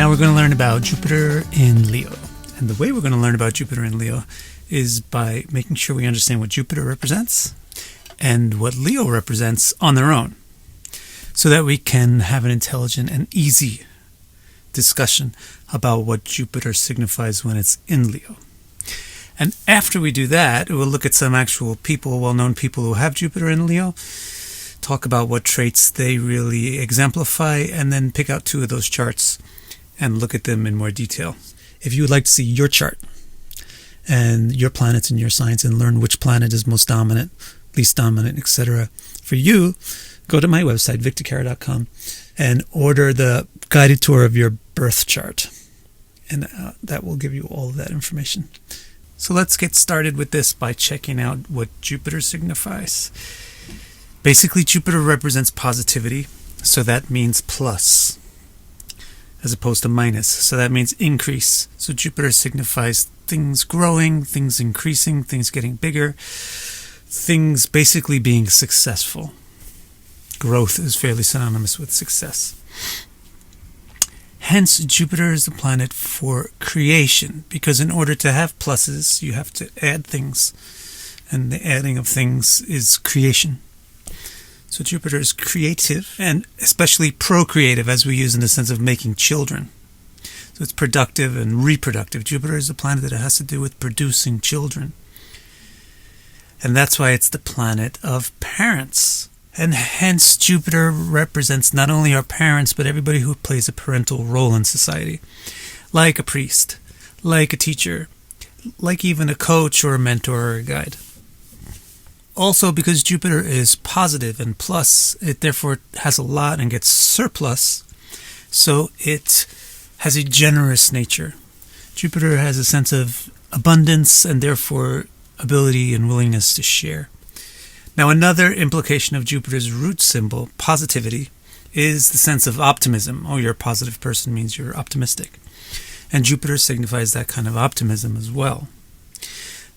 Now we're going to learn about Jupiter in Leo. And the way we're going to learn about Jupiter in Leo is by making sure we understand what Jupiter represents and what Leo represents on their own, so that we can have an intelligent and easy discussion about what Jupiter signifies when it's in Leo. And after we do that, we'll look at some actual people, well-known people who have Jupiter in Leo, talk about what traits they really exemplify, and then pick out two of those charts and look at them in more detail. If you would like to see your chart and your planets and your signs and learn which planet is most dominant, least dominant, etc., for you, go to my website, victorcara.com, and order the guided tour of your birth chart. And that will give you all of that information. So let's get started with this by checking out what Jupiter signifies. Basically, Jupiter represents positivity, so that means plus, as opposed to minus. So that means increase. So Jupiter signifies things growing, things increasing, things getting bigger, things basically being successful. Growth is fairly synonymous with success. Hence, Jupiter is the planet for creation, because in order to have pluses, you have to add things, and the adding of things is creation. So Jupiter is creative, and especially procreative, as we use in the sense of making children. So it's productive and reproductive. Jupiter is the planet that has to do with producing children. And that's why it's the planet of parents. And hence Jupiter represents not only our parents, but everybody who plays a parental role in society. Like a priest, like a teacher, like even a coach or a mentor or a guide. Also, because Jupiter is positive and plus, it therefore has a lot and gets surplus, so it has a generous nature. Jupiter has a sense of abundance and therefore ability and willingness to share. Now, another implication of Jupiter's root symbol, positivity, is the sense of optimism. Oh, you're a positive person means you're optimistic. And Jupiter signifies that kind of optimism as well.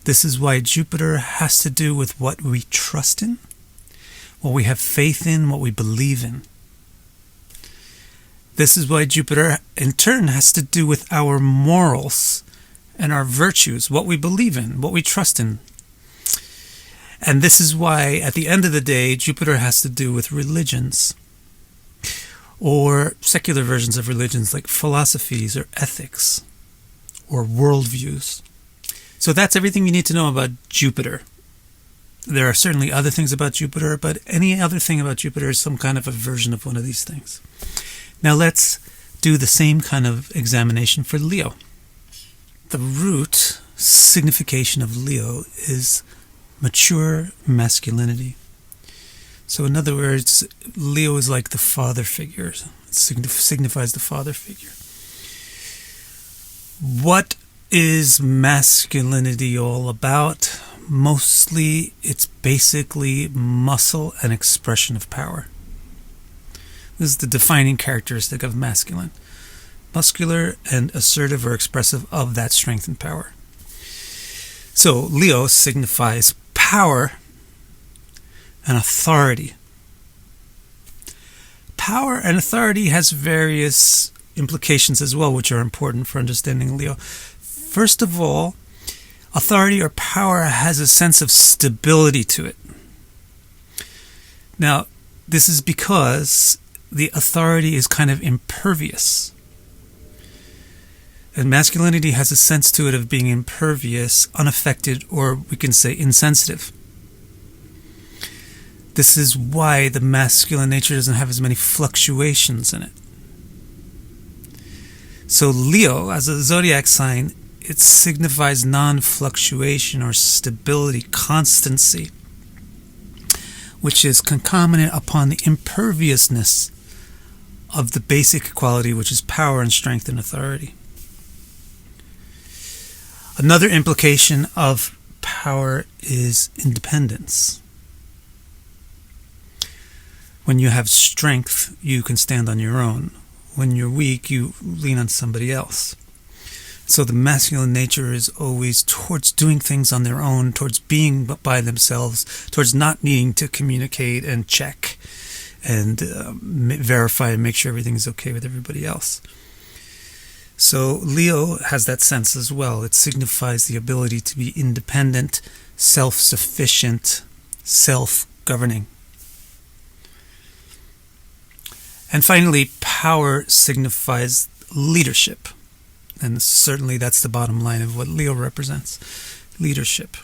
This is why Jupiter has to do with what we trust in, what we have faith in, what we believe in. This is why Jupiter, in turn, has to do with our morals and our virtues, what we believe in, what we trust in. And this is why, at the end of the day, Jupiter has to do with religions, or secular versions of religions like philosophies or ethics or worldviews. So that's everything you need to know about Jupiter. There are certainly other things about Jupiter, but any other thing about Jupiter is some kind of a version of one of these things. Now let's do the same kind of examination for Leo. The root signification of Leo is mature masculinity. So in other words, Leo is like the father figure. It signifies the father figure. What is masculinity all about? Mostly, it's basically muscle and expression of power. This is the defining characteristic of masculine. Muscular and assertive or expressive of that strength and power. So Leo signifies power and authority. Power and authority has various implications as well, which are important for understanding Leo. First of all, authority or power has a sense of stability to it. Now, this is because the authority is kind of impervious. And masculinity has a sense to it of being impervious, unaffected, or we can say insensitive. This is why the masculine nature doesn't have as many fluctuations in it. So Leo, as a zodiac sign, it signifies non-fluctuation or stability, constancy, which is concomitant upon the imperviousness of the basic quality, which is power and strength and authority. Another implication of power is independence. When you have strength, you can stand on your own. When you're weak, you lean on somebody else. So the masculine nature is always towards doing things on their own, towards being by themselves, towards not needing to communicate and check and verify and make sure everything is okay with everybody else. So Leo has that sense as well. It signifies the ability to be independent, self-sufficient, self-governing. And finally, power signifies leadership. And certainly that's the bottom line of what Leo represents. Leadership.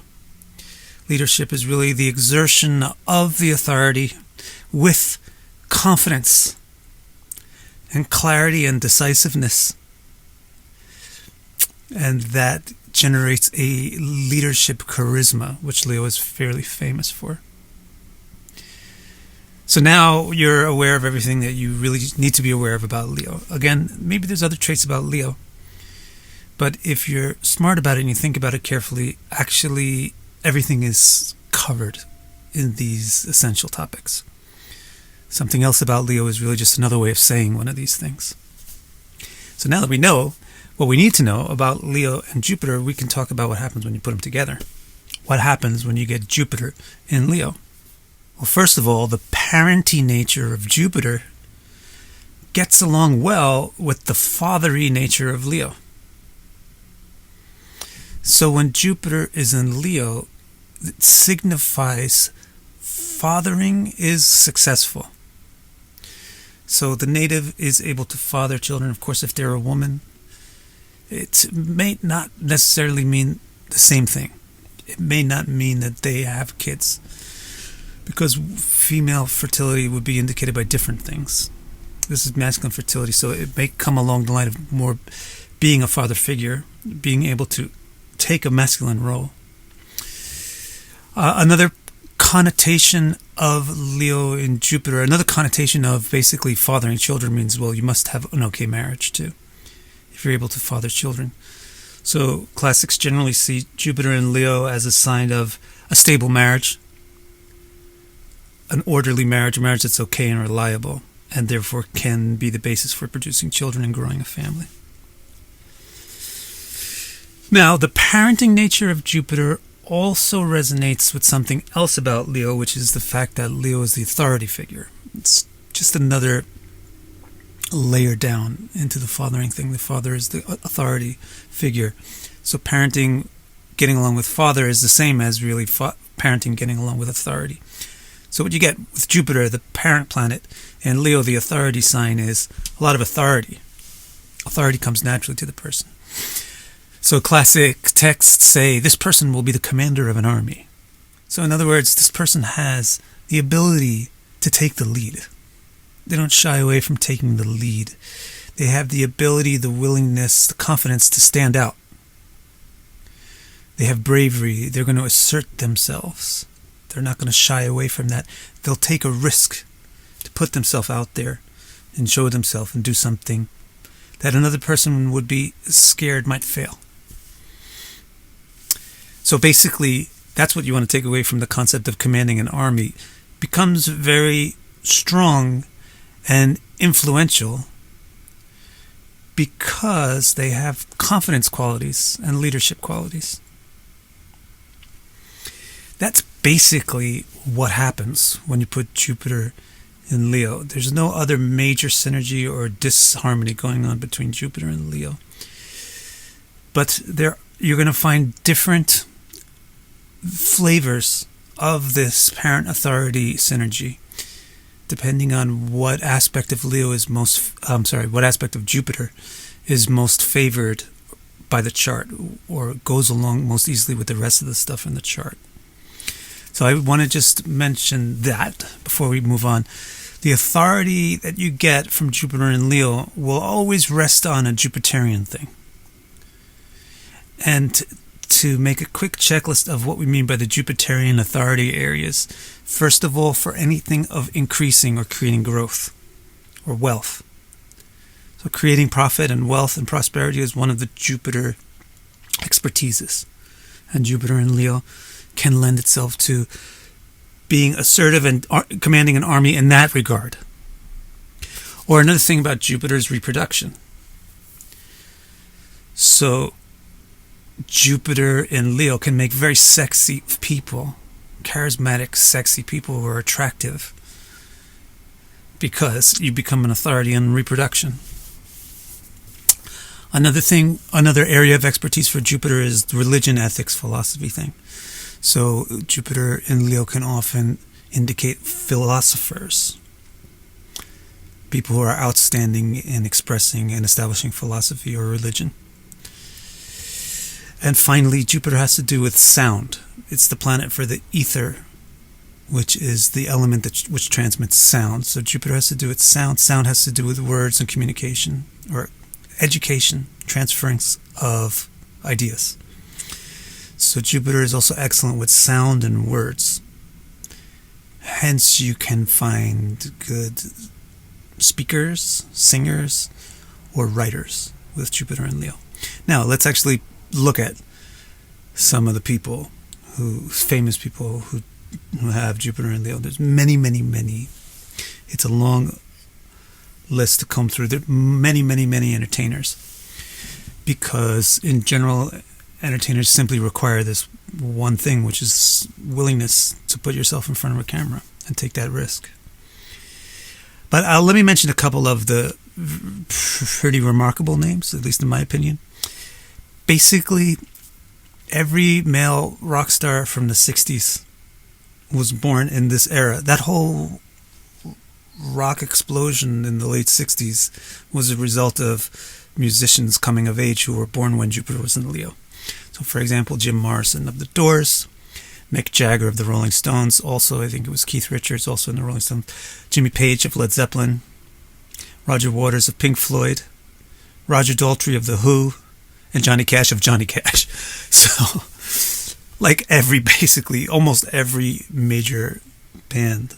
Leadership is really the exertion of the authority with confidence and clarity and decisiveness. And that generates a leadership charisma, which Leo is fairly famous for. So now you're aware of everything that you really need to be aware of about Leo. Again, maybe there's other traits about Leo, but if you're smart about it and you think about it carefully, actually everything is covered in these essential topics. Something else about Leo is really just another way of saying one of these things. So now that we know what we need to know about Leo and Jupiter, we can talk about what happens when you put them together. What happens when you get Jupiter in Leo? Well, first of all, the parenty nature of Jupiter gets along well with the fathery nature of Leo. So when Jupiter is in Leo, it signifies fathering is successful. So the native is able to father children. Of course, if they're a woman, it may not necessarily mean the same thing. It may not mean that they have kids, because female fertility would be indicated by different things. This is masculine fertility, so it may come along the line of more being a father figure, being able to take a masculine role. Another connotation of Leo in Jupiter, another connotation of basically fathering children means, well, you must have an okay marriage too, if you're able to father children. So classics generally see Jupiter in Leo as a sign of a stable marriage, an orderly marriage, a marriage that's okay and reliable, and therefore can be the basis for producing children and growing a family. Now, the parenting nature of Jupiter also resonates with something else about Leo, which is the fact that Leo is the authority figure. It's just another layer down into the fathering thing. The father is the authority figure. So parenting, getting along with father, is the same as really parenting, getting along with authority. So what you get with Jupiter, the parent planet, and Leo, the authority sign, is a lot of authority. Authority comes naturally to the person. So classic texts say, this person will be the commander of an army. So in other words, this person has the ability to take the lead. They don't shy away from taking the lead. They have the ability, the willingness, the confidence to stand out. They have bravery. They're going to assert themselves. They're not going to shy away from that. They'll take a risk to put themselves out there and show themselves and do something that another person would be scared might fail. So basically, that's what you want to take away from the concept of commanding an army. Becomes very strong and influential because they have confidence qualities and leadership qualities. That's basically what happens when you put Jupiter in Leo. There's no other major synergy or disharmony going on between Jupiter and Leo. But you're going to find different flavors of this parent authority synergy, depending on what aspect of what aspect of Jupiter is most favored by the chart, or goes along most easily with the rest of the stuff in the chart. So I want to just mention that before we move on. The authority that you get from Jupiter and Leo will always rest on a Jupiterian thing. And to make a quick checklist of what we mean by the Jupiterian authority areas, first of all, for anything of increasing or creating growth or wealth. So creating profit and wealth and prosperity is one of the Jupiter expertises. And Jupiter in Leo can lend itself to being assertive and commanding an army in that regard. Or another thing about Jupiter is reproduction. So Jupiter in Leo can make very sexy people, charismatic, sexy people who are attractive, because you become an authority in reproduction. Another area of expertise for Jupiter is the religion, ethics, philosophy thing. So Jupiter in Leo can often indicate philosophers, people who are outstanding in expressing and establishing philosophy or religion. And finally, Jupiter has to do with sound. It's the planet for the ether, which is the element which transmits sound. So Jupiter has to do with sound. Sound has to do with words and communication, or education, transference of ideas. So Jupiter is also excellent with sound and words. Hence, you can find good speakers, singers, or writers with Jupiter in Leo. Now, let's actually look at some of the famous people who have Jupiter in Leo. There's many, many, many. It's a long list to comb through. There are many, many, many entertainers, because in general, entertainers simply require this one thing, which is willingness to put yourself in front of a camera and take that risk. But let me mention a couple of the pretty remarkable names, at least in my opinion. Basically, every male rock star from the 60s was born in this era. That whole rock explosion in the late 60s was a result of musicians coming of age who were born when Jupiter was in Leo. So, for example, Jim Morrison of the Doors, Mick Jagger of the Rolling Stones, also I think it was Keith Richards, also in the Rolling Stones, Jimmy Page of Led Zeppelin, Roger Waters of Pink Floyd, Roger Daltrey of The Who, and Johnny Cash of Johnny Cash. So, like almost every major band.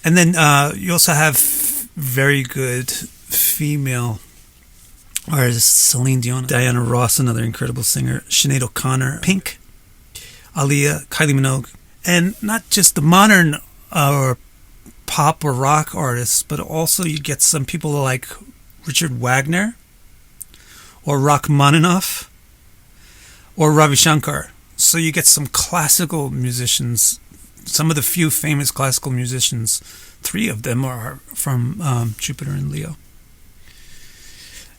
And then you also have very good female artists: Celine Dion, Diana Ross, another incredible singer, Sinead O'Connor, Pink, Aaliyah, Kylie Minogue, and not just the modern or pop or rock artists, but also you get some people like Richard Wagner, or Rachmaninoff, or Ravi Shankar. So you get some classical musicians, some of the few famous classical musicians. 3 of them are from Jupiter in Leo.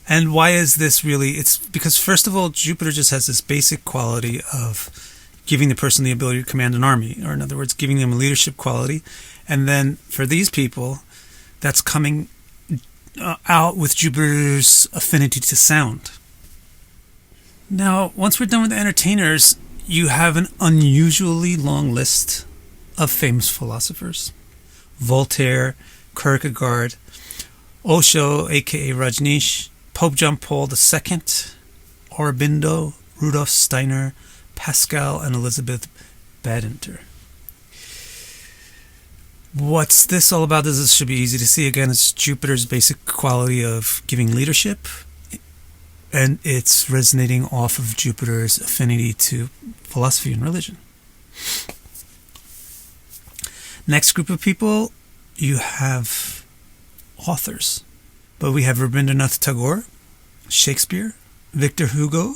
And why is this really? It's because, first of all, Jupiter just has this basic quality of giving the person the ability to command an army, or in other words, giving them a leadership quality. And then for these people, that's coming out with Jupiter's affinity to sound. Now, once we're done with the entertainers, you have an unusually long list of famous philosophers: Voltaire, Kierkegaard, Osho, aka Rajneesh, Pope John Paul II, Aurobindo, Rudolf Steiner, Pascal, and Elizabeth Badinter. What's this all about? This should be easy to see. Again, it's Jupiter's basic quality of giving leadership, and it's resonating off of Jupiter's affinity to philosophy and religion. Next group of people, you have authors. But we have Rabindranath Tagore, Shakespeare, Victor Hugo,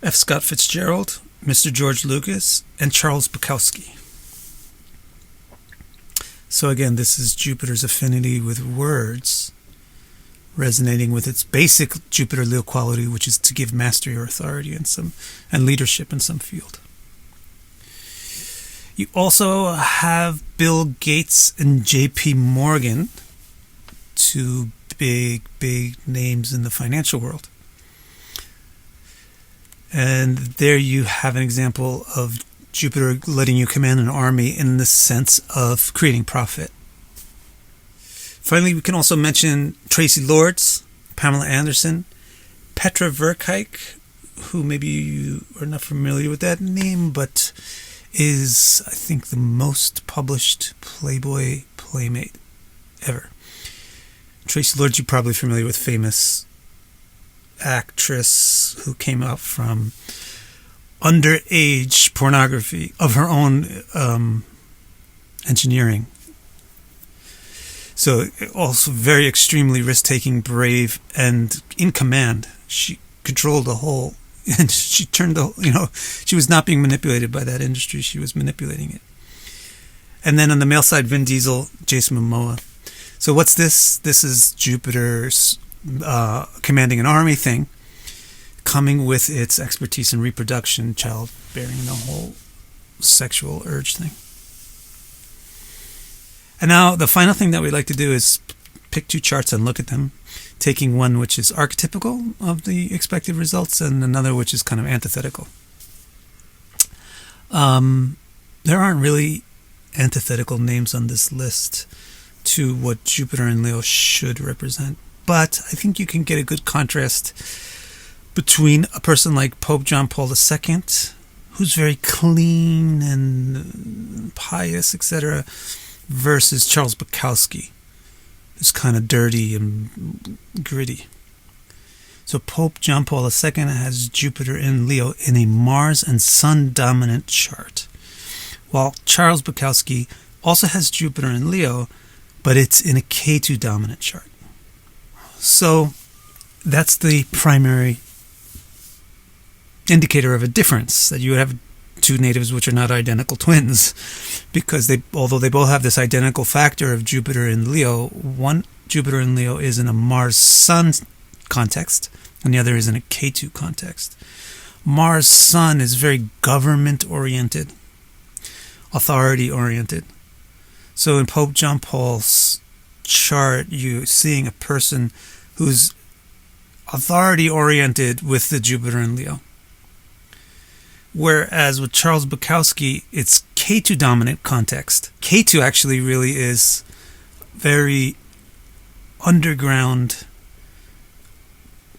F. Scott Fitzgerald, Mr. George Lucas, and Charles Bukowski. So again, this is Jupiter's affinity with words, resonating with its basic Jupiter-Leo quality, which is to give mastery or authority and leadership in some field. You also have Bill Gates and J.P. Morgan, 2 big names in the financial world. And there you have an example of Jupiter letting you command an army in the sense of creating profit. Finally, we can also mention Tracy Lords, Pamela Anderson, Petra Verkijk, who maybe you are not familiar with that name, but is, I think, the most published Playboy playmate ever. Tracy Lords, you're probably familiar with, famous actress who came out from underage pornography of her own engineering. So also very extremely risk-taking, brave, and in command. She controlled the whole, and she turned she was not being manipulated by that industry. She was manipulating it. And then on the male side, Vin Diesel, Jason Momoa. So what's this? This is Jupiter's commanding an army thing, coming with its expertise in reproduction, childbearing, and the whole sexual urge thing. And now the final thing that we like to do is pick two charts and look at them, taking one which is archetypical of the expected results and another which is kind of antithetical. There aren't really antithetical names on this list to what Jupiter in Leo should represent, but I think you can get a good contrast between a person like Pope John Paul II, who's very clean and pious, etc., versus Charles Bukowski, who's kind of dirty and gritty. So Pope John Paul II has Jupiter in Leo in a Mars and Sun dominant chart, while Charles Bukowski also has Jupiter in Leo, but it's in a K2 dominant chart. So that's the primary indicator of a difference, that you would have two natives which are not identical twins, because although they both have this identical factor of Jupiter in Leo, one Jupiter in Leo is in a Mars-Sun context and the other is in a K2 context. Mars-Sun is very government-oriented, authority-oriented. So in Pope John Paul's chart, you're seeing a person who's authority-oriented with the Jupiter in Leo. Whereas with Charles Bukowski, it's K2 dominant context. K2 actually really is very underground,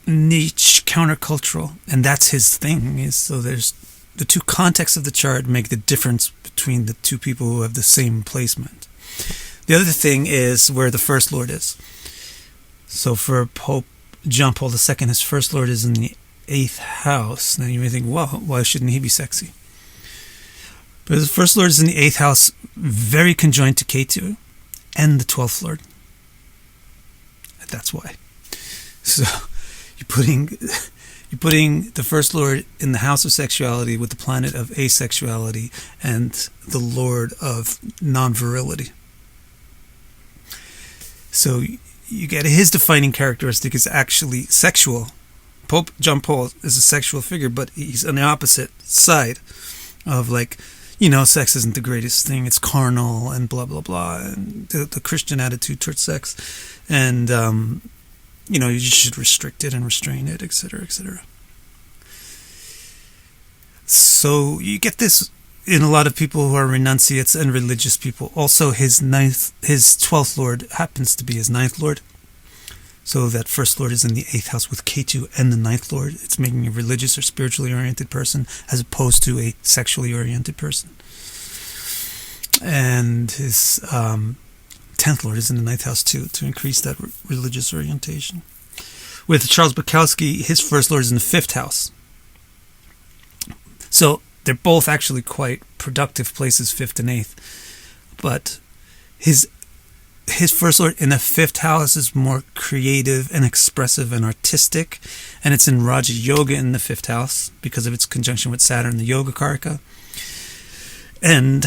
niche, countercultural, and that's his thing. So there's the two contexts of the chart make the difference between the two people who have the same placement. The other thing is where the First Lord is. So for Pope John Paul II, his First Lord is in the 8th house. Now you may think, well, why shouldn't he be sexy? But the First Lord is in the 8th house, very conjoined to K2 and the 12th Lord. That's why. So you're putting the First Lord in the house of sexuality with the planet of asexuality and the Lord of non-virility. So you get his defining characteristic is actually sexual. Pope John Paul is a sexual figure, but he's on the opposite side of, like, sex isn't the greatest thing. It's carnal and blah, blah, blah. And the Christian attitude towards sex. And, you should restrict it and restrain it, etc., etc. So you get this in a lot of people who are renunciates and religious people. Also, his 12th Lord happens to be his 9th Lord. So that First Lord is in the 8th house with K2 and the 9th Lord. It's making a religious or spiritually oriented person as opposed to a sexually oriented person. And his 10th Lord is in the 9th house too, to increase that religious orientation. With Charles Bukowski, his First Lord is in the 5th house. So they're both actually quite productive places, 5th and 8th. But his First Lord in the 5th house is more creative and expressive and artistic, and it's in Raja Yoga in the 5th house because of its conjunction with Saturn, the Yoga Karaka. And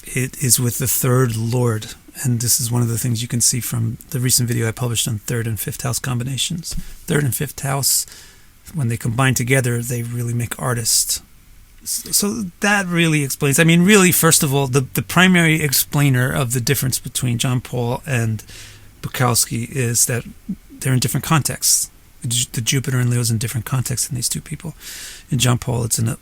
it is with the 3rd Lord, and this is one of the things you can see from the recent video I published on 3rd and 5th house combinations. 3rd and 5th house, when they combine together, they really make artists. So that really explains. I mean, really, first of all, the primary explainer of the difference between John Paul and Bukowski is that they're in different contexts. The Jupiter in Leo is in different contexts than these two people. In John Paul, it's in a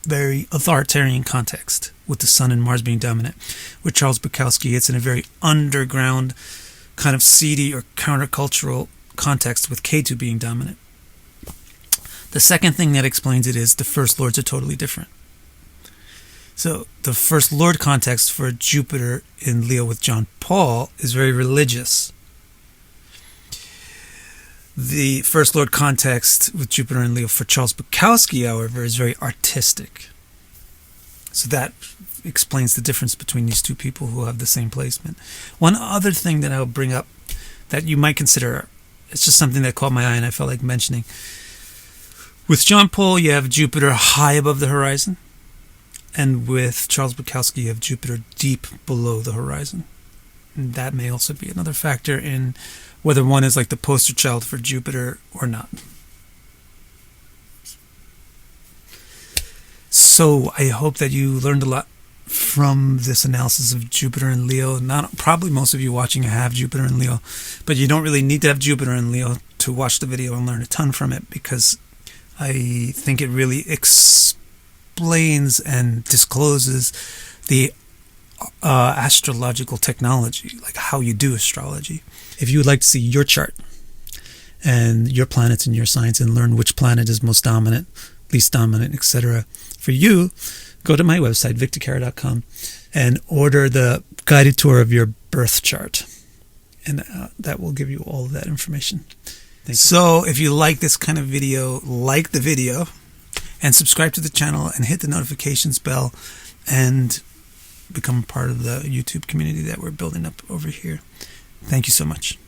very authoritarian context, with the Sun and Mars being dominant. With Charles Bukowski, it's in a very underground, kind of seedy or countercultural context, with K2 being dominant. The second thing that explains it is the First Lords are totally different. So the First Lord context for Jupiter in Leo with John Paul is very religious. The First Lord context with Jupiter in Leo for Charles Bukowski, however, is very artistic. So that explains the difference between these two people who have the same placement. One other thing that I'll bring up that you might consider, it's just something that caught my eye and I felt like mentioning. With John Paul, you have Jupiter high above the horizon, and with Charles Bukowski, you have Jupiter deep below the horizon. that may also be another factor in whether one is like the poster child for Jupiter or not. So I hope that you learned a lot from this analysis of Jupiter and Leo. Probably most of you watching have Jupiter and Leo, but you don't really need to have Jupiter and Leo to watch the video and learn a ton from it, because I think it really explains and discloses the astrological technology, like how you do astrology. If you would like to see your chart and your planets and your signs and learn which planet is most dominant, least dominant, etc., for you, go to my website, victorcara.com, and order the guided tour of your birth chart. And that will give you all of that information. So if you like this kind of video, like the video, and subscribe to the channel, and hit the notifications bell, and become part of the YouTube community that we're building up over here. Thank you so much.